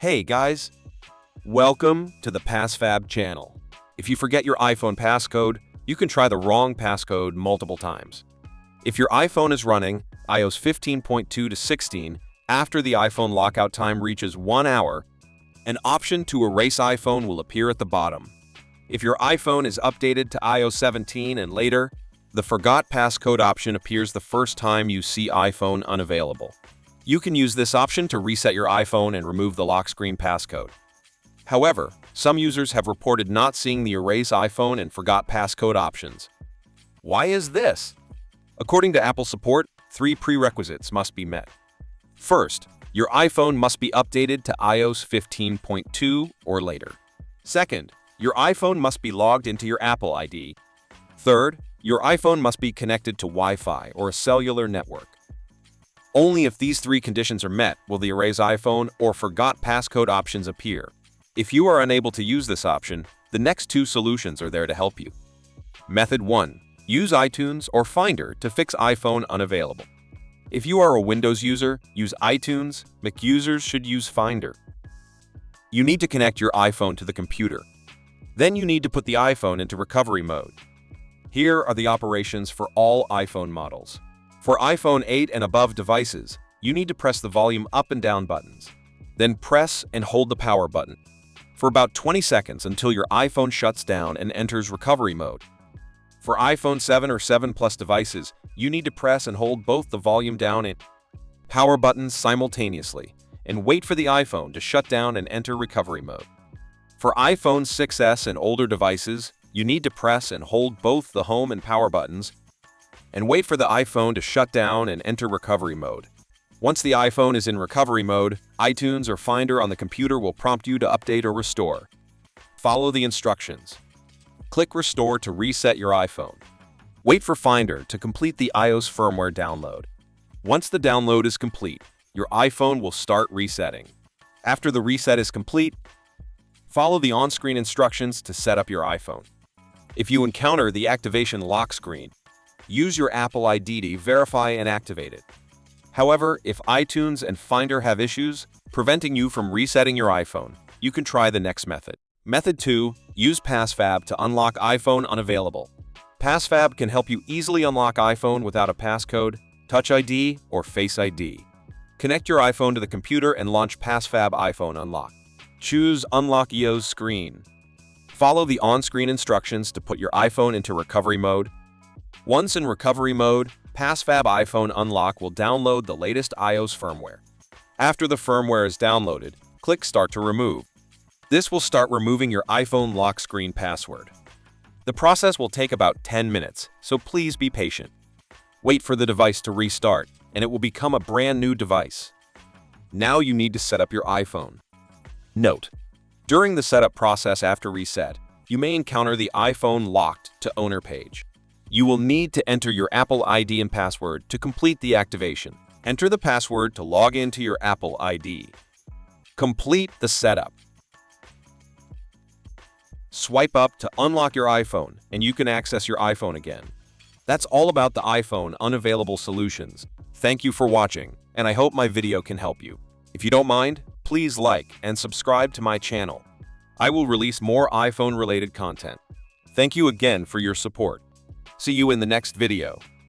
Hey guys, welcome to the PassFab channel. If you forget your iPhone passcode, you can try the wrong passcode multiple times. If your iPhone is running iOS 15.2 to 16 after the iPhone lockout time reaches 1 hour, an option to erase iPhone will appear at the bottom. If your iPhone is updated to iOS 17 and later, the Forgot Passcode option appears the first time you see iPhone unavailable. You can use this option to reset your iPhone and remove the lock screen passcode. However, some users have reported not seeing the Erase iPhone and Forgot Passcode options. Why is this? According to Apple support, 3 prerequisites must be met. First, your iPhone must be updated to iOS 15.2 or later. Second, your iPhone must be logged into your Apple ID. Third, your iPhone must be connected to Wi-Fi or a cellular network. Only if these 3 conditions are met will the Erase iPhone or Forgot Passcode options appear. If you are unable to use this option, the next 2 solutions are there to help you. Method 1. Use iTunes or Finder to fix iPhone unavailable. If you are a Windows user, use iTunes. Mac users should use Finder. You need to connect your iPhone to the computer. Then you need to put the iPhone into recovery mode. Here are the operations for all iPhone models. For iPhone 8 and above devices, you need to press the volume up and down buttons. Then press and hold the power button for about 20 seconds until your iPhone shuts down and enters recovery mode. For iPhone 7 or 7 Plus devices, you need to press and hold both the volume down and power buttons simultaneously and wait for the iPhone to shut down and enter recovery mode. For iPhone 6s and older devices, you need to press and hold both the home and power buttons and wait for the iPhone to shut down and enter recovery mode. Once the iPhone is in recovery mode, iTunes or Finder on the computer will prompt you to update or restore. Follow the instructions. Click Restore to reset your iPhone. Wait for Finder to complete the iOS firmware download. Once the download is complete, your iPhone will start resetting. After the reset is complete, follow the on-screen instructions to set up your iPhone. If you encounter the activation lock screen, use your Apple ID to verify and activate it. However, if iTunes and Finder have issues preventing you from resetting your iPhone, you can try the next method. Method 2. Use PassFab to unlock iPhone unavailable. PassFab can help you easily unlock iPhone without a passcode, Touch ID, or Face ID. Connect your iPhone to the computer and launch PassFab iPhone Unlock. Choose Unlock EOS screen. Follow the on-screen instructions to put your iPhone into recovery mode. Once in recovery mode, PassFab iPhone Unlock will download the latest iOS firmware. After the firmware is downloaded, click Start to Remove. This will start removing your iPhone lock screen password. The process will take about 10 minutes, so please be patient. Wait for the device to restart, and it will become a brand new device. Now you need to set up your iPhone. Note: during the setup process after reset, you may encounter the iPhone locked to owner page. You will need to enter your Apple ID and password to complete the activation. Enter the password to log into your Apple ID. Complete the setup. Swipe up to unlock your iPhone, and you can access your iPhone again. That's all about the iPhone unavailable solutions. Thank you for watching, and I hope my video can help you. If you don't mind, please like and subscribe to my channel. I will release more iPhone-related content. Thank you again for your support. See you in the next video.